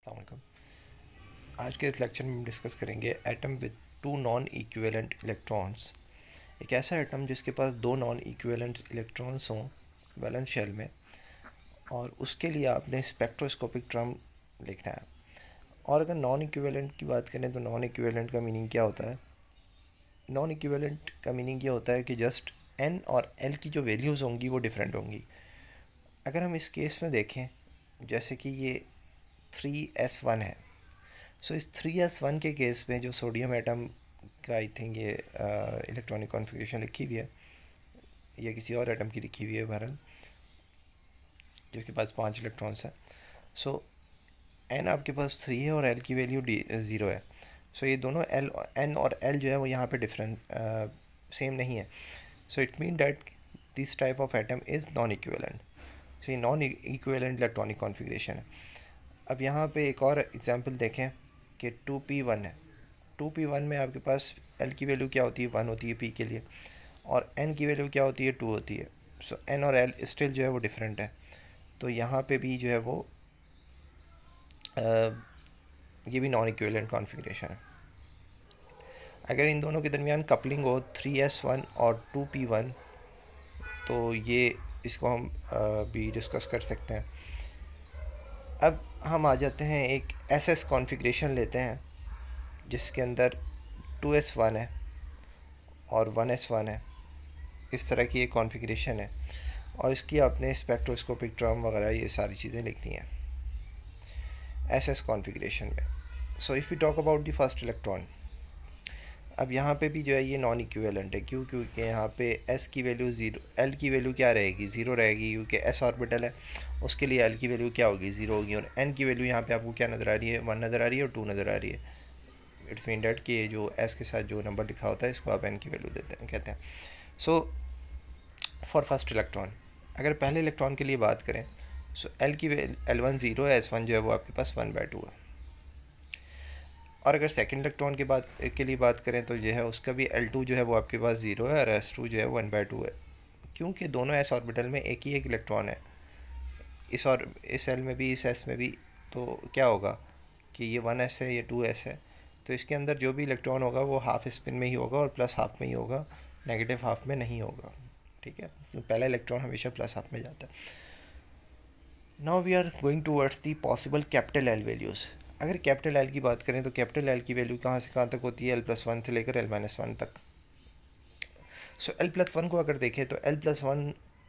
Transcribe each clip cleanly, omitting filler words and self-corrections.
अस्सलाम वालेकुम। आज के इस लेक्चर में हम डिस्कस करेंगे atom with two non equivalent electrons. एक ऐसा एटम जिसके पास दो नॉन इक्विवेलेंट इलेक्ट्रॉन्स हों वैलेंस शेल में, और उसके लिए आपने स्पेक्ट्रोस्कोपिक टर्म लिखना है। और अगर नॉन इक्विवेलेंट की बात करें तो नॉन इक्विवेलेंट का मीनिंग क्या होता है? नॉन इक्विवेलेंट का मीनिंग ये होता है कि जस्ट एन और एल की जो वैल्यूज़ होंगी वो डिफरेंट होंगी। अगर हम इस केस में देखें, जैसे कि ये 3s1 है, सो इस 3s1 के केस में जो सोडियम एटम का आई थिंक ये इलेक्ट्रॉनिक कॉन्फ़िगरेशन लिखी हुई है, या किसी और एटम की लिखी हुई है बहरहाल, जिसके पास 5 इलेक्ट्रॉन्स हैं। सो एन आपके पास 3 है और एल की वैल्यू 0 है। सो ये दोनों एन और एल जो है वो यहाँ पे डिफरेंट सेम नहीं है। So it mean that this type of atom is non equivalent. So ये नॉन इक्विवेलेंट इलेक्ट्रॉनिक कॉन्फ़िगरेशन है। अब यहाँ पे एक और एग्जांपल देखें कि 2p1 है। 2p1 में आपके पास l की वैल्यू क्या होती है? 1 होती है p के लिए, और n की वैल्यू क्या होती है? 2 होती है। सो n और l स्टिल जो है वो डिफरेंट है। तो यहाँ पे भी जो है वो ये भी नॉन इक्विवेलेंट कॉन्फ़िगरेशन है। अगर इन दोनों के दरमियान कपलिंग हो 3s1 और 2p1, तो ये इसको हम भी डिस्कस कर सकते हैं। अब हम आ जाते हैं एक SS कॉन्फ़िगरेशन लेते हैं जिसके अंदर 2s1 है और 1s1 है। इस तरह की एक कॉन्फ़िगरेशन है, और इसकी आपने स्पेक्ट्रोस्कोपिक टर्म वगैरह ये सारी चीज़ें लिखनी हैं SS कॉन्फ़िगरेशन में। So if you talk about the first electron, अब यहाँ पे भी जो है ये नॉन इक्विवेलेंट है। क्यों? क्योंकि यहाँ पे S की वैल्यू 0, L की वैल्यू क्या रहेगी? 0 रहेगी, क्योंकि S ऑर्बिटल है, उसके लिए L की वैल्यू क्या होगी? 0 होगी। और N की वैल्यू यहाँ पे आपको क्या नज़र आ रही है? 1 नज़र आ रही है और 2 नज़र आ रही है। इट्स मीन डैट कि जो S के साथ जो नंबर लिखा होता है इसको आप N की वैल्यू देते हैं, कहते हैं। सो फॉर फर्स्ट इलेक्ट्रॉन, अगर पहले इलेक्ट्रॉन के लिए बात करें, सो L की L1 0 है, S1 जो है वो आपके पास 1/2 है। और अगर सेकंड इलेक्ट्रॉन के लिए बात करें तो जो है उसका भी L2 जो है वो आपके पास 0 है, और S2 जो है 1/2 है। क्योंकि दोनों S ऑर्बिटल में एक ही एक इलेक्ट्रॉन है, इस L में भी इस S में भी। तो क्या होगा कि ये 1s है, ये 2s है, तो इसके अंदर जो भी इलेक्ट्रॉन होगा वो हाफ स्पिन में ही होगा और प्लस हाफ में ही होगा, नेगेटिव हाफ में नहीं होगा। ठीक है, तो पहला इलेक्ट्रॉन हमेशा प्लस हाफ में जाता है। Now we are going towards the possible capital L values. अगर कैपिटल L की बात करें तो कैपिटल L की वैल्यू कहाँ से कहाँ तक होती है? L+1 से लेकर L-1 तक। सो L+1 को अगर देखें तो L+1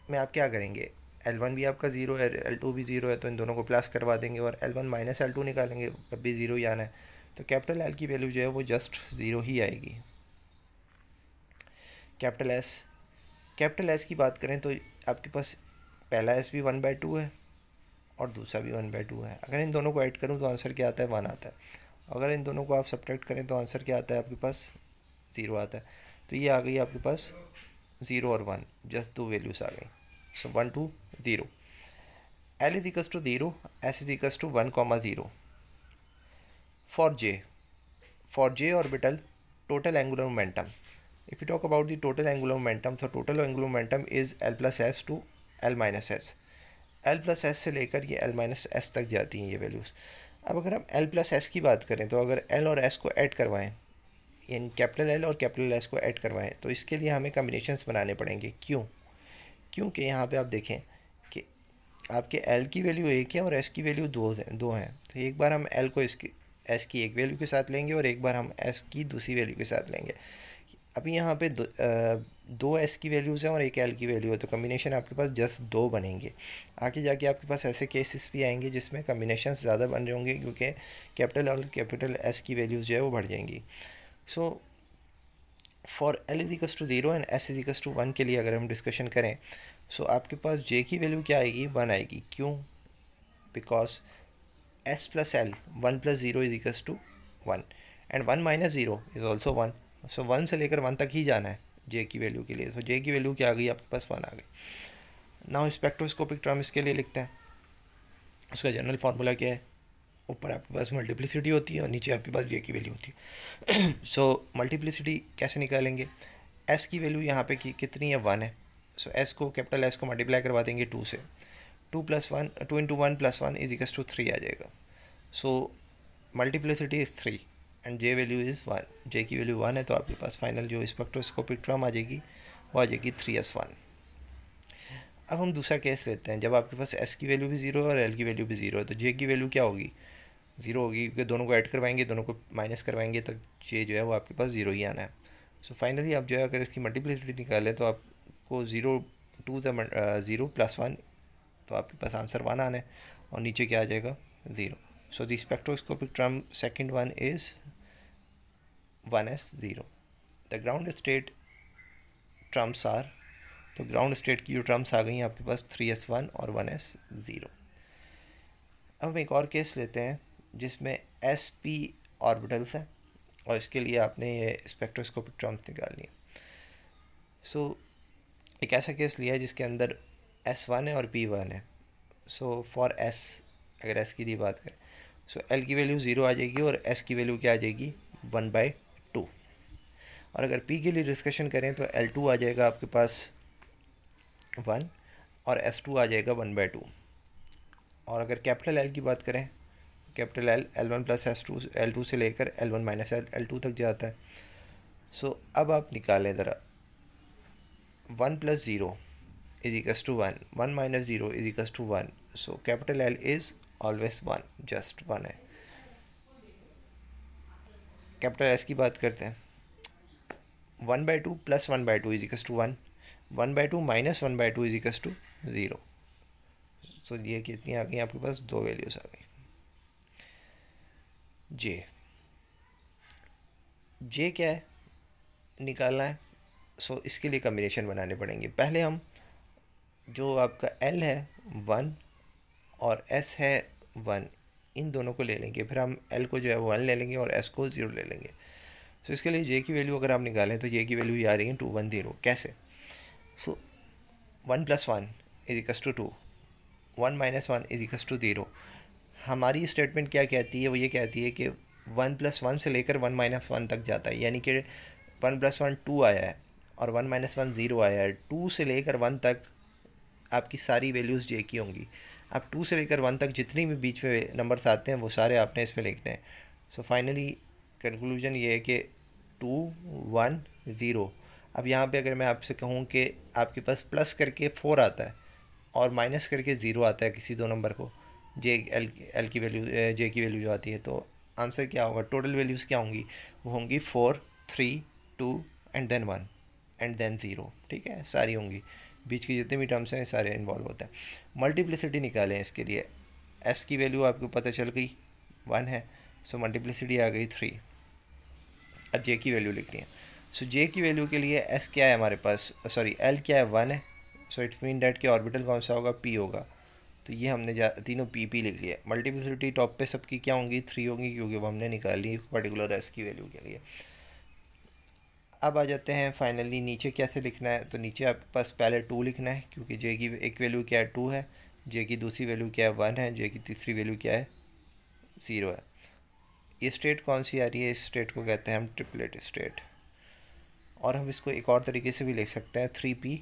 में आप क्या करेंगे? L1 भी आपका 0 है, L2 भी 0 है, तो इन दोनों को प्लस करवा देंगे और L1 माइनस L2 निकालेंगे, तब भी 0 ही आना है। तो कैपिटल L की वैल्यू जो है वो जस्ट 0 ही आएगी। कैपिटल S की बात करें तो आपके पास पहला S भी 1/2 है और दूसरा भी 1/2 है। अगर इन दोनों को ऐड करूँ तो आंसर क्या आता है? 1 आता है। अगर इन दोनों को आप सब्ट्रैक्ट करें तो आंसर क्या आता है आपके पास? 0 आता है। तो ये आ गई आपके पास 0 और 1, जस्ट दो वैल्यूज़ आ गई। So 1 2 0। L is equals to 0, S is equals to 1, 0 for J orbital total angular momentum. If you talk about the total angular momentum, तो total angular momentum is L+S to L-S। L+S से लेकर ये L-S तक जाती हैं ये values. अब अगर हम L+S की बात करें तो अगर L और S को ऐड करवाएं, यानी कैपिटल L और कैपिटल S को ऐड करवाएं, तो इसके लिए हमें कम्बिनेशंस बनाने पड़ेंगे। क्यों? क्योंकि यहाँ पे आप देखें कि आपके L की वैल्यू 1 है और S की वैल्यू 2 हैं। तो एक बार हम L को इसकी S की एक वैल्यू के साथ लेंगे और एक बार हम S की दूसरी वैल्यू के साथ लेंगे। अभी यहाँ पे दो S की वैल्यूज़ हैं और एक L की वैल्यू है, तो कम्बिनेशन आपके पास जस्ट 2 बनेंगे। आगे जाके आपके पास ऐसे केसेस भी आएंगे जिसमें कम्बिनेशन ज़्यादा बन रहे होंगे, क्योंकि कैपिटल और कैपिटल S की वैल्यूज़ जो है वो बढ़ जाएंगी। So for L is equals to 0 and S is equals to 1 के लिए अगर हम डिस्कशन करें, सो आपके पास J की वैल्यू क्या आएगी? 1 आएगी। क्यों? Because S+L 1+0 is equals to 1 and 1 minus 0 is also 1। So 1 से लेकर 1 तक ही जाना है J की वैल्यू के लिए। तो J की वैल्यू क्या आ गई? आपके पास 1 आ गई। नाउ स्पेक्ट्रोस्कोपिक टर्म इसके लिए लिखते हैं। उसका जनरल फार्मूला क्या है? ऊपर आपके पास मल्टीप्लिसिटी होती है और नीचे आपके पास J की वैल्यू होती है। सो मल्टीप्लिसिटी कैसे निकालेंगे? S की वैल्यू यहाँ पे कितनी है? 1 है। सो S को कैपिटल S को मल्टीप्लाई करवा देंगे 2 से। 2 + 1 2 × 1 + 1 इज इक्वल्स टू 3 आ जाएगा। So multiplicity is 3 and J value is 1, J की वैल्यू 1 है तो आपके पास फाइनल जो स्पेक्ट्रोस्कोपिक टर्म आ जाएगी वो आ जाएगी 3s1। अब हम दूसरा केस लेते हैं, जब आपके पास s की वैल्यू भी 0 है और l की वैल्यू भी 0 है तो j की वैल्यू क्या होगी, 0 होगी, क्योंकि दोनों को ऐड करवाएंगे, दोनों को माइनस करवाएंगे तो j जो है वो आपके पास 0 ही आना है। सो फाइनली आप जो है अगर इसकी मल्टीप्लिसिटी निकालें तो आपको 0 टू द 0 प्लस 1, तो आपके पास आंसर 1 आना है और नीचे क्या आ जाएगा 0। So the spectroscopic term second one is 1s0। The ground state terms are, तो ग्राउंड स्टेट की जो टर्म्स आ गई हैं आपके पास 3s1 और 1s0। अब हम एक और केस लेते हैं जिसमें sp ऑर्बिटल्स हैं और इसके लिए आपने ये स्पेक्ट्रोस्कोपिक टर्म्स निकालनी है। सो एक ऐसा केस लिया है जिसके अंदर s1 है और p1 है। सो फॉर s, अगर s की दी बात करें, सो l की वैल्यू 0 आ जाएगी और s की वैल्यू क्या आ जाएगी 1/2। और अगर p के लिए डिस्कशन करें तो l2 आ जाएगा आपके पास 1 और s2 आ जाएगा 1/2। और अगर कैपिटल L की बात करें, capital L L1 plus S2 L2 से लेकर L1 माइनस L2 तक जाता है। सो अब आप निकालें ज़रा, 1 plus 0 is equals to 1, 1 minus 0 is equals to 1। So capital L is always 1, just 1 है। कैपिटल S की बात करते हैं, 1/2 plus 1/2 is equals to 1, 1/2 minus 1/2 is equals to 0। So ये कितनी आ गई आपके पास, 2 वैल्यूज़ आ गई। जे क्या है निकालना है, सो इसके लिए कम्बिनेशन बनाने पड़ेंगे। पहले हम जो आपका L है 1 और S है 1, इन दोनों को ले लेंगे, फिर हम L को जो है वो 1 ले लेंगे और S को 0 ले लेंगे। सो इसके लिए J की वैल्यू अगर आप निकालें तो J की वैल्यू ये आ रही है 210। कैसे, so 1 plus 1 is equals to 2, 1 minus 1 is equals to 0। हमारी स्टेटमेंट क्या कहती है, वो ये कहती है कि 1 प्लस 1 से लेकर 1 माइनस 1 तक जाता है, यानी कि 1 प्लस 1 2 आया है और 1 माइनस 1 0 आया है। 2 से लेकर 1 तक आपकी सारी वैल्यूज़ जे की होंगी। अब 2 से लेकर 1 तक जितनी भी बीच में नंबर्स आते हैं वो सारे आपने इसमें लिखने हैं। सो फाइनली कंक्लूजन ये है कि 2 1 0। अब यहाँ पे अगर मैं आपसे कहूँ कि आपके पास प्लस करके 4 आता है और माइनस करके 0 आता है किसी दो नंबर को, एल की वैल्यू जे की वैल्यू जो आती है, तो आंसर क्या होगा, टोटल वैल्यूज़ क्या होंगी, वो होंगी 4 3 2 एंड देन 1 एंड देन 0। ठीक है, सारी होंगी, बीच के जितने भी टर्म्स हैं सारे इन्वॉल्व होते हैं। मल्टीप्लिसिटी निकालें इसके लिए, एस की वैल्यू आपको पता चल गई 1 है, सो मल्टीप्लिसिटी आ गई 3। अब जे की वैल्यू लिखनी है। सो जे की वैल्यू के लिए एस क्या है हमारे पास, सॉरी एल क्या है 1 है। सो इट्स मीन डैट कि ऑर्बिटल कौन सा होगा, पी होगा। तो ये हमने तीनों पी लिख लिया। मल्टीप्लिसिटी टॉप पे सबकी क्या होंगी, 3 होंगी, क्योंकि वो हमने निकाली पर्टिकुलर एस की वैल्यू के लिए। अब आ जाते हैं फाइनली नीचे कैसे लिखना है। तो नीचे आपके पास पहले 2 लिखना है, क्योंकि जे की एक वैल्यू क्या है 2 है, जे की दूसरी वैल्यू क्या है 1 है, जे की तीसरी वैल्यू क्या है 0 है। ये स्टेट कौन सी आ रही है, इस स्टेट को कहते हैं हम ट्रिपलेट स्टेट। और हम इसको एक और तरीके से भी लिख सकते हैं 3p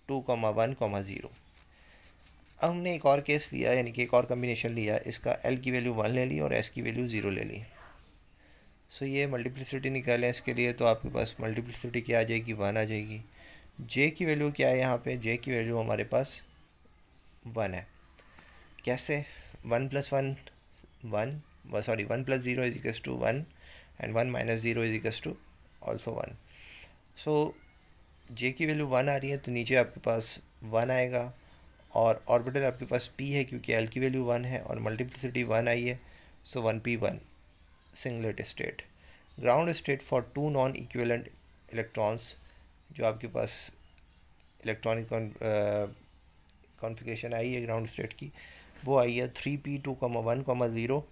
2,1, 0। अब हमने एक और केस लिया, यानी कि एक और कम्बिनेशन लिया, इसका L की वैल्यू 1 ले ली और S की वैल्यू 0 ले ली। सो ये मल्टीप्लिसिटी निकालें इसके लिए, तो आपके पास मल्टीप्लिसिटी क्या आ जाएगी, 1 आ जाएगी। J की वैल्यू क्या है यहाँ पे, J की वैल्यू हमारे पास 1 है। कैसे, 1 plus 1 1, sorry 1 plus 0 is equals to 1 and 1 minus 0 is equals to also 1। So J की वैल्यू 1 आ रही है तो नीचे आपके पास 1 आएगा और ऑर्बिटल आपके पास P है, क्योंकि L की वैल्यू 1 है और मल्टीप्लिसिटी 1 आई है। सो 1p1 singlet state. Ground state for 2 non equivalent electrons, जो आपके पास इलेक्ट्रॉनिक कॉन्फ़िगरेशन आई है ग्राउंड स्टेट की, वो आई है 3p 2,1, 0,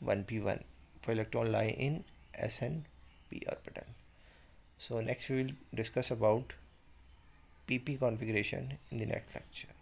1p1 for electron lie in S and p orbital. So next we will discuss about PP configuration in the next lecture.